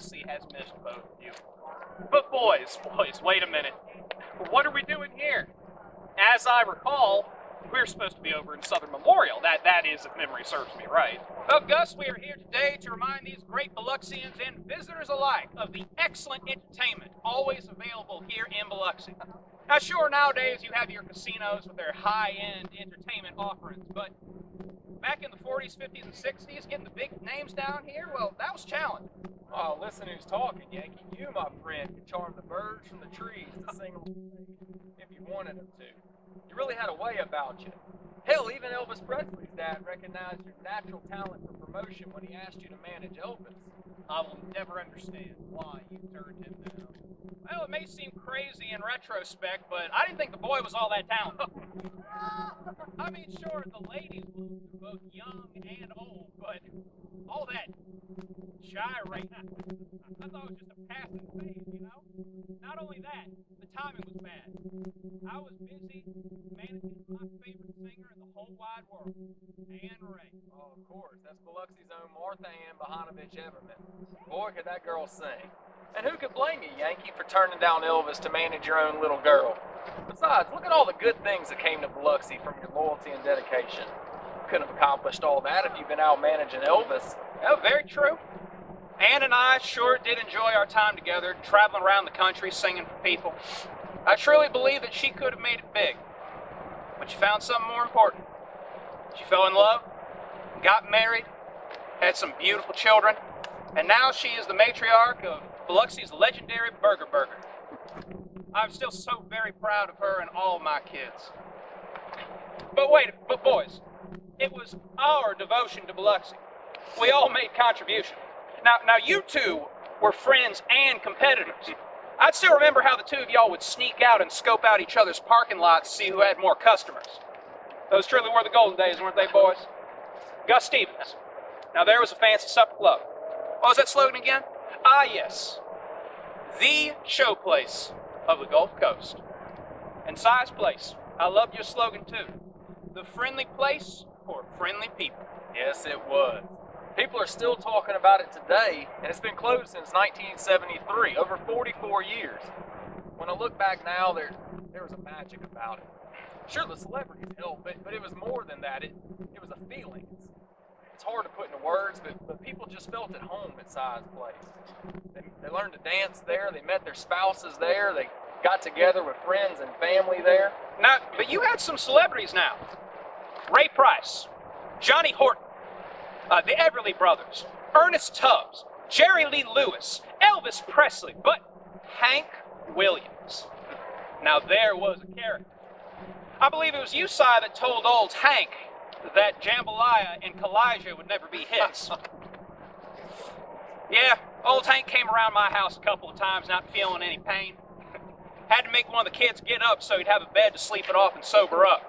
Biloxi has missed both of you. But boys, wait a minute. What are we doing here? As I recall, we're supposed to be over in Southern Memorial. That is, if memory serves me right. Well, Gus, we are here today to remind these great Biloxians and visitors alike of the excellent entertainment always available here in Biloxi. Now, sure, nowadays you have your casinos with their high-end entertainment offerings, but back in the 40s, 50s, and 60s, getting the big names down here, well, that was challenging. Oh, listen who's talking, Yankee. You, my friend, could charm the birds from the trees to sing if you wanted them to. You really had a way about you. Hell, even Elvis Presley's dad recognized your natural talent for promotion when he asked you to manage Elvis. I will never understand why you turned him down. Well, it may seem crazy in retrospect, but I didn't think the boy was all that talented. I mean, sure, the ladies were both young and old, but all that gyrate, I thought it was just a passing phase, you know? Not only that, the timing was bad. I was busy managing my favorite singer in the whole wide world, Anne Ray. Oh, of course, that's Biloxi's own Martha Ann Barhanovitch Everman. Boy, could that girl sing. And who could blame you, Yankee, for turning down Elvis to manage your own little girl? Besides, look at all the good things that came to Biloxi from your loyalty and dedication. Couldn't have accomplished all that if you'd been out managing Elvis. Oh, very true. Anne and I sure did enjoy our time together, traveling around the country singing for people. I truly believe that she could have made it big, but she found something more important. She fell in love, got married, had some beautiful children, and now she is the matriarch of Biloxi's legendary Burger. I'm still so very proud of her and all of my kids. But boys, it was our devotion to Biloxi. We all made contribution. Now you two were friends and competitors. I still remember how the two of y'all would sneak out and scope out each other's parking lots to see who had more customers. Those truly were the golden days, weren't they, boys? Gus Stevens. Now there was a fancy supper club. What was that slogan again? Ah, yes. The showplace of the Gulf Coast. And Sie's Place. I love your slogan, too. The friendly place for friendly people. Yes, it was. People are still talking about it today, and it's been closed since 1973, over 44 years. When I look back now, there was a magic about it. Sure, the celebrities helped, but it was more than that. It was a feeling. It's hard to put into words, but people just felt at home at Sie's Place. They learned to dance there, they met their spouses there, they got together with friends and family there. Now, but you had some celebrities now. Ray Price, Johnny Horton, the Everly Brothers, Ernest Tubbs, Jerry Lee Lewis, Elvis Presley, but Hank Williams. Now there was a character. I believe it was you, Si, that told old Hank that jambalaya and Kalijah would never be his. Yeah, old Hank came around my house a couple of times not feeling any pain. Had to make one of the kids get up so he'd have a bed to sleep it off and sober up.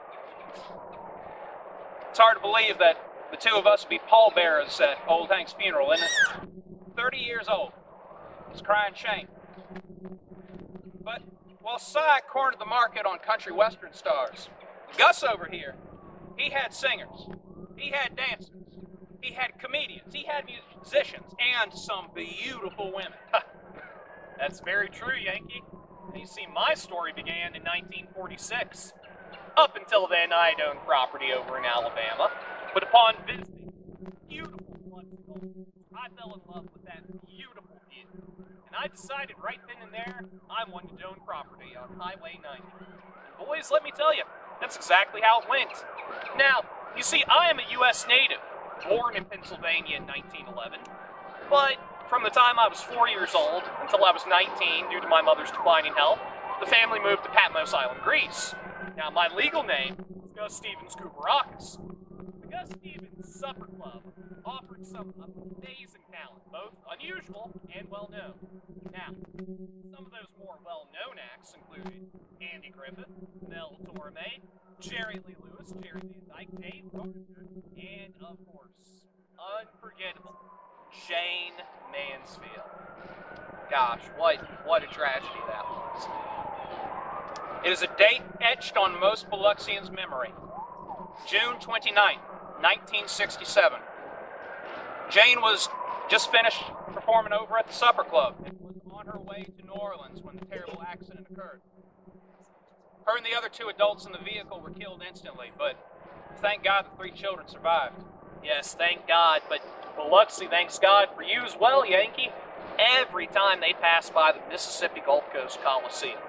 It's hard to believe that the two of us would be pallbearers at old Hank's funeral, isn't it? 30 years old. He's crying shame. But while Si cornered the market on country western stars, Gus over here, he had singers, he had dancers, he had comedians, he had musicians, and some beautiful women. That's very true, Yankee. You see, my story began in 1946. Up until then, I'd owned property over in Alabama, but upon visiting beautiful Bloodstone, I fell in love with that beautiful view. And I decided right then and there, I wanted to own property on Highway 90. And boys, let me tell you, that's exactly how it went. Now, you see, I am a U.S. native, born in Pennsylvania in 1911, but from the time I was 4 years old until I was 19, due to my mother's declining health, the family moved to Patmos Island, Greece. Now, my legal name is Gus Stevens Kubarakis. The Gus Stevens Supper Club offered some amazing talent, both unusual and well-known. Now, some of those more well-known acts included Andy Griffith, Mel Torme, Jerry Lee Lewis, Jerry Lee Dyke, Dave Carter, and, of course, unforgettable, Jane Mansfield. Gosh, what a tragedy that was. It is a date etched on most Biloxians' memory. June 29, 1967. Jane was just finished performing over at the Supper Club and was on her way to New Orleans when the terrible accident occurred. Her and the other 2 adults in the vehicle were killed instantly, but thank God the 3 children survived. Yes, thank God, but Biloxi thanks God for you as well, Yankee, every time they pass by the Mississippi Gulf Coast Coliseum.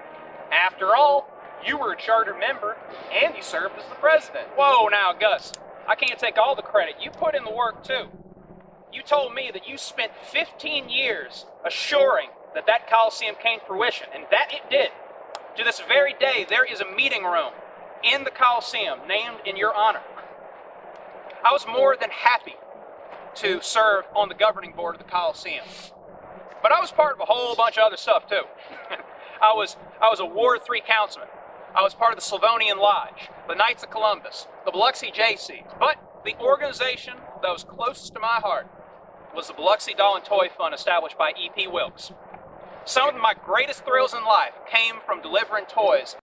After all, you were a charter member, and you served as the president. Whoa now, Gus. I can't take all the credit. You put in the work, too. You told me that you spent 15 years assuring that that Coliseum came to fruition, and that it did. To this very day, there is a meeting room in the Coliseum named in your honor. I was more than happy to serve on the governing board of the Coliseum. But I was part of a whole bunch of other stuff, too. I was a Ward 3 councilman. I was part of the Slavonian Lodge, the Knights of Columbus, the Biloxi JCs. But the organization that was closest to my heart was the Biloxi Doll and Toy Fund established by E.P. Wilkes. Some of my greatest thrills in life came from delivering toys